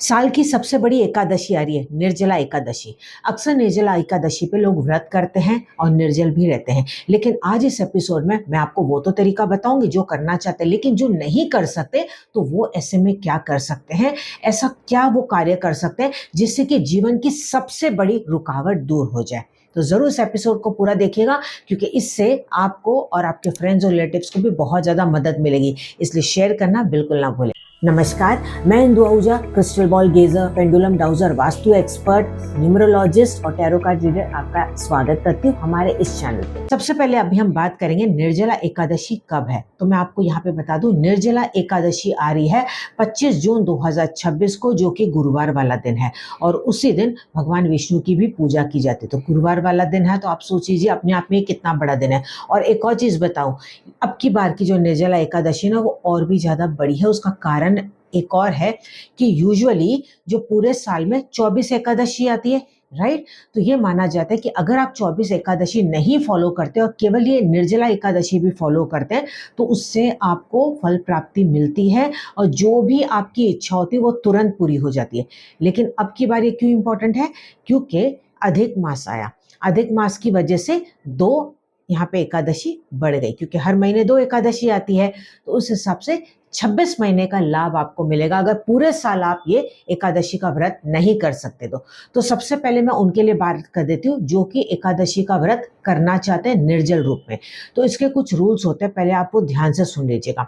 साल की सबसे बड़ी एकादशी आ रही है, निर्जला एकादशी। अक्सर निर्जला एकादशी पे लोग व्रत करते हैं और निर्जल भी रहते हैं। लेकिन आज इस एपिसोड में मैं आपको वो तो तरीका बताऊंगी जो करना चाहते हैं, लेकिन जो नहीं कर सकते तो वो ऐसे में क्या कर सकते हैं, ऐसा क्या वो कार्य कर सकते हैं जिससे कि जीवन की सबसे बड़ी रुकावट दूर हो जाए। तो जरूर इस एपिसोड को पूरा देखिएगा, क्योंकि इससे आपको और आपके फ्रेंड्स और रिलेटिव्स को भी बहुत ज्यादा मदद मिलेगी, इसलिए शेयर करना बिल्कुल ना भूलें। नमस्कार, मैं Indu Ahuja, crystal ball gazer, pendulum dowser, vastu expert, numerologist और टैरो कार्ड रीडर आपका स्वागत करती हूँ हमारे इस चैनल पे। सबसे पहले अभी हम बात करेंगे निर्जला एकादशी कब है। तो मैं आपको यहाँ पे बता दूं, निर्जला एकादशी आ रही है 25 जून 2026 को, जो कि गुरुवार वाला दिन है। और उसी दिन भगवान विष्णु की भी पूजा की जाती है। तो गुरुवार वाला दिन है, तो आप सोच लीजिए अपने आप में कितना बड़ा दिन है। और एक और चीज बताऊं, अब की बार की जो निर्जला एकादशी ना, वो और भी ज्यादा बड़ी है। उसका कारण एक और है कि यूजुअली जो पूरे साल में 24 एकादशी आती है, राइट। तो ये माना जाता है कि अगर आप 24 एकादशी नहीं फॉलो करते और केवल ये निर्जला एकादशी भी फॉलो करते हैं, तो उससे आपको फल प्राप्ति मिलती है और जो भी आपकी इच्छा होती है वो तुरंत पूरी हो जाती है। लेकिन अब की बार ये क्यों इंपॉर्टेंट है? क्योंकि अधिक मास आया। अधिक मास की वजह से दो यहाँ पे एकादशी बढ़ गई, क्योंकि हर महीने 2 एकादशी आती है। तो उस हिसाब से 26 महीने का लाभ आपको मिलेगा अगर पूरे साल आप ये एकादशी का व्रत नहीं कर सकते। तो सबसे पहले मैं उनके लिए बात कर देती हूँ जो कि एकादशी का व्रत करना चाहते हैं निर्जल रूप में। तो इसके कुछ रूल्स होते हैं, पहले आप वो ध्यान से सुन लीजिएगा।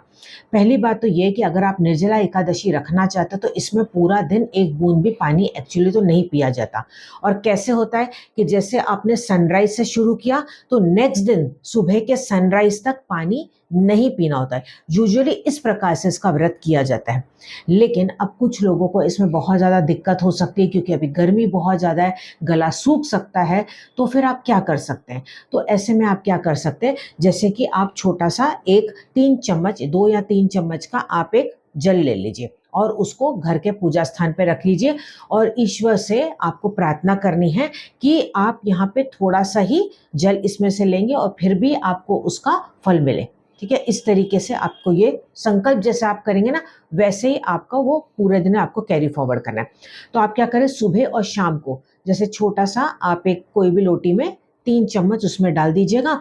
पहली बात तो ये कि अगर आप निर्जला एकादशी रखना चाहते हो तो इसमें पूरा दिन एक बूंद भी पानी एक्चुअली तो नहीं पिया जाता। और कैसे होता है कि जैसे आपने सनराइज से शुरू किया तो नेक्स्ट दिन सुबह के सनराइज तक पानी नहीं पीना होता है। यूजुअली इस प्रकार से इसका व्रत किया जाता है। लेकिन अब कुछ लोगों को इसमें बहुत ज़्यादा दिक्कत हो सकती है, क्योंकि अभी गर्मी बहुत ज़्यादा है, गला सूख सकता है। तो फिर आप क्या कर सकते हैं? तो ऐसे में आप क्या कर सकते हैं, जैसे कि आप छोटा सा एक 3 चम्मच, 2 या 3 चम्मच का आप एक जल ले लीजिए और उसको घर के पूजा स्थान पे रख लीजिए। और ईश्वर से आपको प्रार्थना करनी है कि आप यहाँ पे थोड़ा सा ही जल इसमें से लेंगे और फिर भी आपको उसका फल मिले। ठीक है, इस तरीके से आपको ये संकल्प जैसे आप करेंगे ना, वैसे ही आपका वो पूरे दिन आपको कैरी फॉरवर्ड करना है। तो आप क्या करें, सुबह और शाम को जैसे छोटा सा आप एक कोई भी लोटी में 3 चम्मच उसमें डाल दीजिएगा।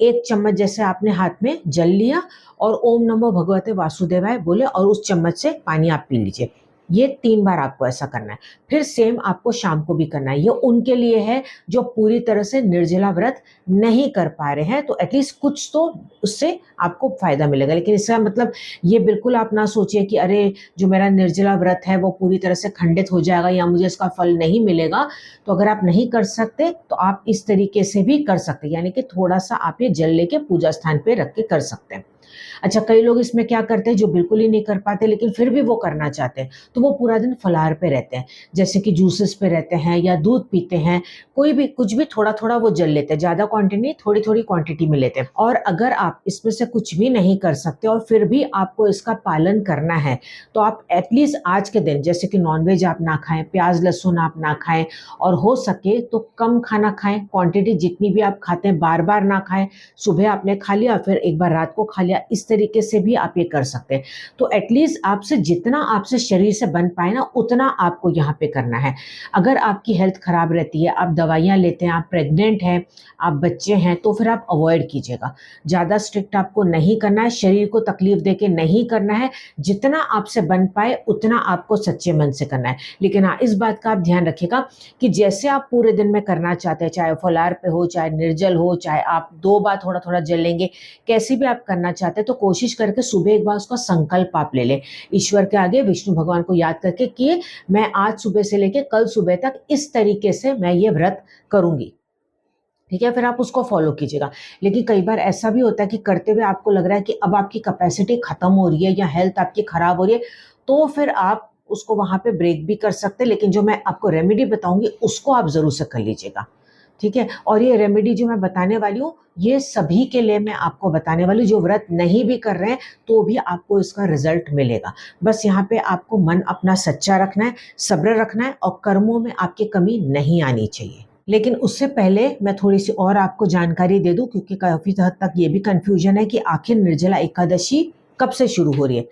1 चम्मच जैसे आपने हाथ में जल लिया और ओम नमो भगवते वासुदेवाय बोले और उस चम्मच से पानी आप पी लीजिए। ये 3 बार आपको ऐसा करना है। फिर सेम आपको शाम को भी करना है। ये उनके लिए है जो पूरी तरह से निर्जला व्रत नहीं कर पा रहे हैं, तो एटलीस्ट कुछ तो उससे आपको फायदा मिलेगा। लेकिन इसका मतलब ये बिल्कुल आप ना सोचिए कि अरे जो मेरा निर्जला व्रत है वो पूरी तरह से खंडित हो जाएगा या मुझे इसका फल नहीं मिलेगा। तो अगर आप नहीं कर सकते तो आप इस तरीके से भी कर सकते हैं, यानी कि थोड़ा सा आप ये जल लेके पूजा स्थान पे रख के कर सकते हैं। अच्छा, कई लोग इसमें क्या करते हैं जो बिल्कुल ही नहीं कर पाते लेकिन फिर भी वो करना चाहते हैं, तो वो पूरा दिन फलाहार पे रहते हैं, जैसे कि जूसेस पे रहते हैं या दूध पीते हैं। कोई भी कुछ भी थोड़ा थोड़ा वो जल लेते हैं, ज्यादा क्वांटिटी नहीं, थोड़ी थोड़ी क्वांटिटी में लेते हैं। और अगर आप इसमें से कुछ भी नहीं कर सकते और फिर भी आपको इसका पालन करना है, तो आप एटलीस्ट आज के दिन जैसे कि नॉनवेज आप ना खाएं, प्याज लहसुन आप ना खाएं, और हो सके तो कम खाना खाएं। क्वांटिटी जितनी भी आप खाते हैं बार बार ना खाएं। सुबह आपने खा लिया फिर एक बार रात को खा लिया, इस तरीके से भी आप ये कर सकते हैं। तो एटलीस्ट आपसे जितना आपसे शरीर से बन पाए ना, उतना आपको यहाँ पे करना है। अगर आपकी हेल्थ खराब रहती है, आप दवाइयाँ लेते हैं, आप प्रेग्नेंट हैं, आप बच्चे हैं, तो फिर आप अवॉइड कीजिएगा। ज़्यादा स्ट्रिक्ट आपको नहीं करना है, शरीर को तकलीफ दे के नहीं करना है। जितना आपसे बन पाए उतना आपको सच्चे मन से करना है। लेकिन हाँ, इस बात का आप ध्यान रखिएगा कि जैसे आप पूरे दिन में करना चाहते हैं, चाहे फलाहार पे हो, चाहे निर्जल हो, चाहे आप 2 बार थोड़ा थोड़ा जल लेंगे, कैसे भी आप करना चाहते हैं, तो कोशिश करके सुबह एक बार उसका संकल्प आप ले लें ईश्वर के आगे, विष्णु भगवान को याद करके कि मैं आज सुबह से लेके कल सुबह तक इस तरीके से मैं ये व्रत करूंगी। ठीक है, फिर आप उसको फॉलो कीजिएगा। लेकिन कई बार ऐसा भी होता है कि करते हुए आपको लग रहा है कि अब आपकी कैपेसिटी खत्म हो रही है या हेल्थ आपकी खराब हो रही है, तो फिर आप उसको वहां पे ब्रेक भी कर सकते हैं। लेकिन जो मैं आपको रेमेडी बताऊंगी उसको आप जरूर से कर लीजिएगा। ठीक है, और ये रेमेडी जो मैं बताने वाली हूँ ये सभी के लिए मैं आपको बताने वाली हूँ, जो व्रत नहीं भी कर रहे हैं तो भी आपको इसका रिजल्ट मिलेगा। बस यहाँ पे आपको मन अपना सच्चा रखना है, सब्र रखना है और कर्मों में आपकी कमी नहीं आनी चाहिए। लेकिन उससे पहले मैं थोड़ी सी और आपको जानकारी दे दूं, क्योंकि काफी हद तक ये भी कंफ्यूजन है कि आखिर निर्जला एकादशी कब से शुरू हो रही है।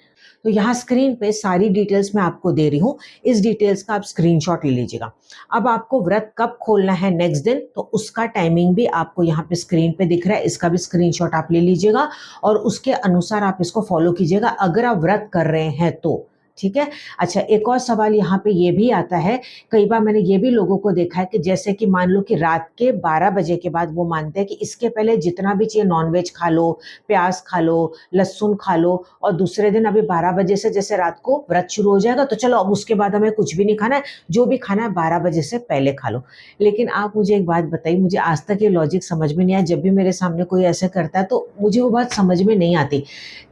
तो यहाँ स्क्रीन पे सारी डिटेल्स मैं आपको दे रही हूँ, इस डिटेल्स का आप स्क्रीनशॉट ले लीजिएगा। अब आपको व्रत कब खोलना है नेक्स्ट दिन, तो उसका टाइमिंग भी आपको यहाँ पे स्क्रीन पे दिख रहा है, इसका भी स्क्रीनशॉट आप ले लीजिएगा और उसके अनुसार आप इसको फॉलो कीजिएगा अगर आप व्रत कर रहे हैं तो। ठीक है। अच्छा, एक और सवाल यहाँ पे ये भी आता है, कई बार मैंने ये भी लोगों को देखा है कि जैसे कि मान लो कि रात के 12 बजे के बाद वो मानते हैं कि इसके पहले जितना भी चाहिए नॉनवेज खा लो, प्याज खा लो, लहसुन खा लो, और दूसरे दिन अभी 12 बजे से जैसे रात को व्रत शुरू हो जाएगा तो चलो अब उसके बाद हमें कुछ भी नहीं खाना है, जो भी खाना है 12 बजे से पहले खा लो। लेकिन आप मुझे एक बात बताइए, मुझे आज तक ये लॉजिक समझ में नहीं आया, जब भी मेरे सामने कोई ऐसे करता है तो मुझे वो बात समझ में नहीं आती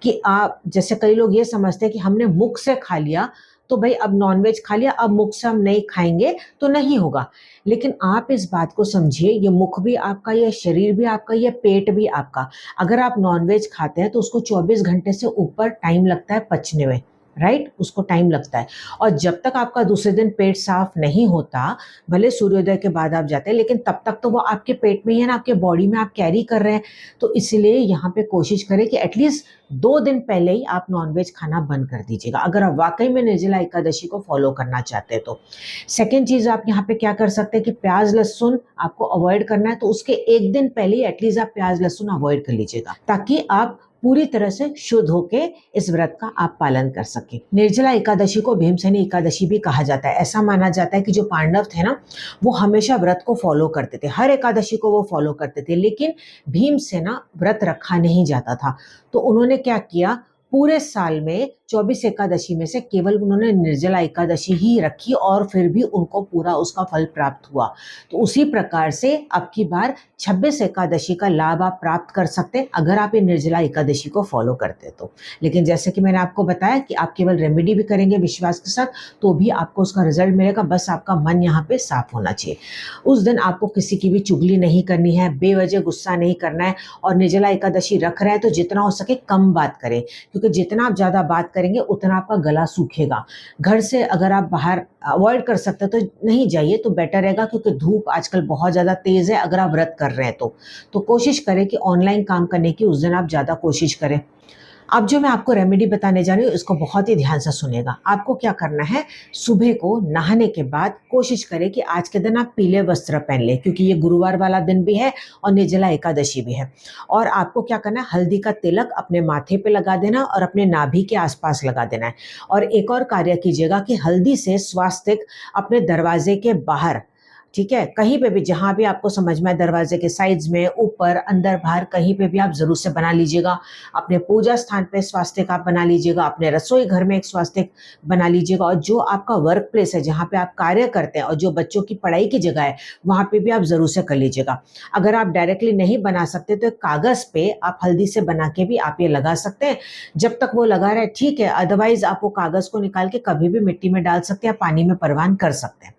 कि आप जैसे कई लोग ये समझते हैं कि हमने मुख से खा लिया तो भाई अब नॉनवेज खा लिया, अब मुख से हम नहीं खाएंगे तो नहीं होगा। लेकिन आप इस बात को समझिए, ये मुख भी आपका, ये शरीर भी आपका, ये पेट भी आपका। अगर आप नॉनवेज खाते हैं तो उसको 24 घंटे से ऊपर टाइम लगता है पचने में, राइट, उसको टाइम लगता है। और जब तक आपका दूसरे दिन पेट साफ नहीं होता, भले सूर्योदय के बाद आप जाते हैं, लेकिन तब तक तो वो आपके पेट में ही है ना, आपके बॉडी में आप कैरी कर रहे हैं। तो इसलिए यहाँ पे कोशिश करें कि एटलीस्ट 2 दिन पहले ही आप नॉनवेज खाना बंद कर दीजिएगा अगर आप वाकई में निर्जला एकादशी को फॉलो करना चाहते हैं तो। सेकेंड चीज आप यहाँ पे क्या कर सकते हैं कि प्याज लहसुन आपको अवॉइड करना है तो उसके एक दिन पहले ही एटलीस्ट आप प्याज लहसुन अवॉइड कर लीजिएगा, ताकि आप पूरी तरह से शुद्ध होके इस व्रत का आप पालन कर सकें। निर्जला एकादशी को भीमसेनी एकादशी भी कहा जाता है। ऐसा माना जाता है कि जो पांडव थे ना, वो हमेशा व्रत को फॉलो करते थे, हर एकादशी को वो फॉलो करते थे, लेकिन भीमसेना व्रत रखा नहीं जाता था। तो उन्होंने क्या किया, पूरे साल में 24 एकादशी में से केवल उन्होंने निर्जला एकादशी ही रखी और फिर भी उनको पूरा उसका फल प्राप्त हुआ। तो उसी प्रकार से अब की बार 26 एकादशी का लाभ आप प्राप्त कर सकते हैं अगर आप ये निर्जला एकादशी को फॉलो करते तो। लेकिन जैसे कि मैंने आपको बताया कि आप केवल रेमेडी भी करेंगे विश्वास के साथ तो भी आपको उसका रिजल्ट मिलेगा, बस आपका मन यहाँ पे साफ होना चाहिए। उस दिन आपको किसी की भी चुगली नहीं करनी है, बेवजह गुस्सा नहीं करना है, और निर्जला एकादशी रख रहे हैं तो जितना हो सके कम बात करें, क्योंकि जितना आप ज़्यादा बात करेंगे उतना आपका गला सूखेगा। घर से अगर आप बाहर अवॉइड कर सकते हो तो नहीं जाइए तो बेटर रहेगा, क्योंकि धूप आजकल बहुत ज़्यादा तेज़ है अगर आप व्रत कर रहे हैं तो कोशिश करें कि ऑनलाइन काम करने की उस दिन आप ज़्यादा कोशिश करें। अब जो मैं आपको रेमेडी बताने जा रही हूँ इसको बहुत ही ध्यान से सुनेगा। आपको क्या करना है, सुबह को नहाने के बाद कोशिश करें कि आज के दिन आप पीले वस्त्र पहन लें, क्योंकि ये गुरुवार वाला दिन भी है और निर्जला एकादशी भी है। और आपको क्या करना है, हल्दी का तिलक अपने माथे पे लगा देना और अपने नाभि के आसपास लगा देना है। और एक और कार्य कीजिएगा कि हल्दी से स्वास्तिक अपने दरवाजे के बाहर, ठीक है, कहीं पे भी जहां भी आपको समझ में आए, दरवाजे के साइड्स में, ऊपर, अंदर, बाहर, कहीं पे भी आप जरूर से बना लीजिएगा। अपने पूजा स्थान पे स्वास्तिक आप बना लीजिएगा, अपने रसोई घर में एक स्वास्तिक बना लीजिएगा, और जो आपका वर्क प्लेस है जहाँ पे आप कार्य करते हैं और जो बच्चों की पढ़ाई की जगह है वहाँ पे भी आप जरूर से कर लीजिएगा। अगर आप डायरेक्टली नहीं बना सकते तो कागज पे आप हल्दी से बना के भी आप ये लगा सकते हैं। जब तक वो लगा रहे ठीक है, अदरवाइज आप वो कागज को निकाल के कभी भी मिट्टी में डाल सकते हैं, पानी में परवान कर सकते हैं।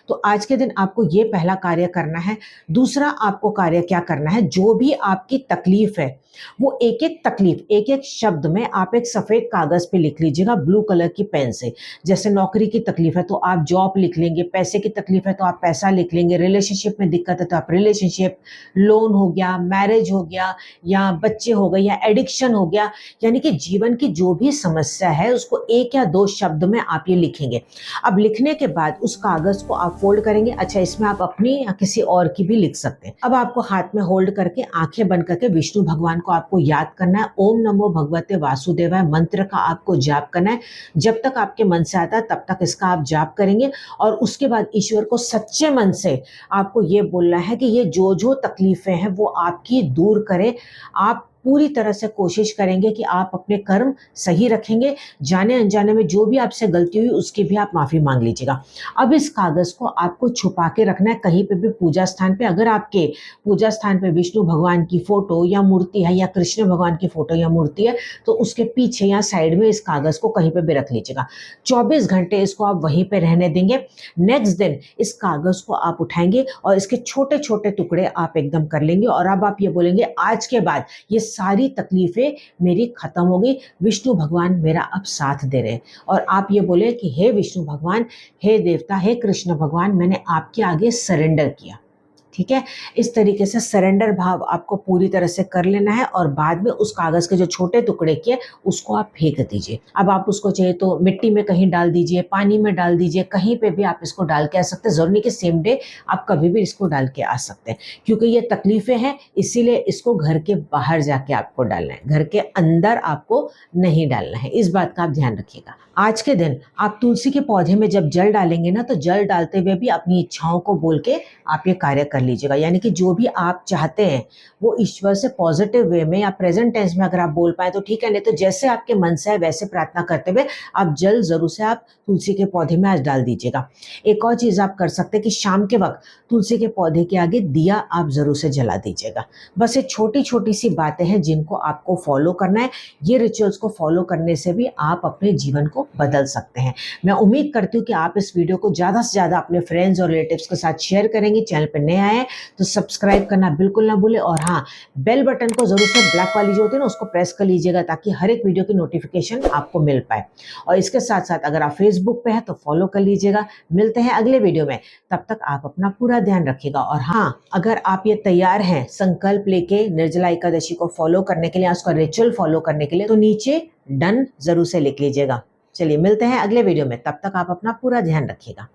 तो आज के दिन आपको ये पहला कार्य करना है। दूसरा आपको कार्य क्या करना है, जो भी आपकी तकलीफ है वो एक एक तकलीफ, एक एक शब्द में आप एक सफेद कागज पे लिख लीजिएगा ब्लू कलर की पेन से। जैसे नौकरी की तकलीफ है तो आप जॉब लिख लेंगे, पैसे की तकलीफ है तो आप पैसा लिख लेंगे, रिलेशनशिप में दिक्कत है तो आप रिलेशनशिप, लोन हो गया, मैरिज हो गया, या बच्चे हो गए, या एडिक्शन हो गया, यानी कि जीवन की जो भी समस्या है उसको एक या दो शब्द में आप ये लिखेंगे। अब लिखने के बाद उस कागज को आप फोल्ड करेंगे। अच्छा, इसमें आप अपनी या किसी और की भी लिख सकते हैं। अब आपको हाथ में होल्ड करके आंखें बंद करके विष्णु भगवान को आपको याद करना है। ओम नमो भगवते वासुदेवाय मंत्र का आपको जाप करना है। जब तक आपके मन से आता है तब तक इसका आप जाप करेंगे, और उसके बाद ईश्वर को सच्चे मन से आपको ये बोलना है कि ये जो जो तकलीफें हैं वो आपकी दूर करे। आप पूरी तरह से कोशिश करेंगे कि आप अपने कर्म सही रखेंगे, जाने अनजाने में जो भी आपसे गलती हुई उसकी भी आप माफ़ी मांग लीजिएगा। अब इस कागज़ को आपको छुपा के रखना है कहीं पे भी पूजा स्थान पे। अगर आपके पूजा स्थान पे विष्णु भगवान की फ़ोटो या मूर्ति है, या कृष्ण भगवान की फ़ोटो या मूर्ति है, तो उसके पीछे या साइड में इस कागज़ को कहीं पे भी रख लीजिएगा। 24 घंटे इसको आप वहीं पे रहने देंगे। नेक्स्ट दिन इस कागज़ को आप उठाएंगे और इसके छोटे छोटे टुकड़े आप एकदम कर लेंगे, और अब आप ये बोलेंगे आज के बाद ये सारी तकलीफें मेरी खत्म हो गई, विष्णु भगवान मेरा अब साथ दे रहे हैं। और आप ये बोले कि हे विष्णु भगवान, हे देवता, हे कृष्ण भगवान, मैंने आपके आगे सरेंडर किया। ठीक है। इस तरीके से सरेंडर भाव आपको पूरी तरह से कर लेना है और बाद में उस कागज़ के जो छोटे टुकड़े किए उसको आप फेंक दीजिए। अब आप उसको चाहे तो मिट्टी में कहीं डाल दीजिए, पानी में डाल दीजिए, कहीं पे भी आप इसको डाल के आ सकते हैं। ज़रूरी नहीं कि सेम डे, आप कभी भी इसको डाल के आ सकते हैं। क्योंकि ये तकलीफ़ें हैं इसीलिए इसको घर के बाहर जाके आपको डालना है, घर के अंदर आपको नहीं डालना है। इस बात का आप ध्यान रखिएगा। आज के दिन आप तुलसी के पौधे में जब जल डालेंगे ना, तो जल डालते हुए भी अपनी इच्छाओं को बोल के आप ये कार्य कर लीजिएगा। यानी कि जो भी आप चाहते हैं वो ईश्वर से पॉजिटिव वे में या प्रेजेंट टेंस में अगर आप बोल पाए तो ठीक है, नहीं तो जैसे आपके मन से है वैसे प्रार्थना करते हुए आप जल ज़रूर से आप तुलसी के पौधे में आज डाल दीजिएगा। एक और चीज़ आप कर सकते हैं कि शाम के वक्त तुलसी के पौधे के आगे दिया आप ज़रूर से जला दीजिएगा। बस ये छोटी-छोटी सी बातें हैं जिनको आपको फॉलो करना है। ये रिचुअल्स को फॉलो करने से भी आप अपने जीवन को बदल सकते हैं। मैं उम्मीद करती हूँ कि आप इस वीडियो को ज़्यादा से ज़्यादा अपने फ्रेंड्स और रिलेटिव्स के साथ शेयर करेंगे। चैनल पर नए आए हैं तो सब्सक्राइब करना बिल्कुल ना भूलें और हाँ, बेल बटन को ज़रूर से ब्लैक वाली जो होती है ना उसको प्रेस कर लीजिएगा ताकि हर एक वीडियो की नोटिफिकेशन आपको मिल पाए। और इसके साथ-साथ अगर आप फेसबुक पे हैं तो फॉलो कर लीजिएगा। मिलते हैं अगले वीडियो में, तब तक आप अपना पूरा ध्यान रखिएगा। और हाँ, अगर आप ये तैयार हैं संकल्प लेके निर्जला एकादशी को फॉलो करने के लिए, उसका रिचुअल फॉलो करने के लिए, तो नीचे डन ज़रूर से लिख लीजिएगा। चलिए मिलते हैं अगले वीडियो में, तब तक आप अपना पूरा ध्यान रखिएगा।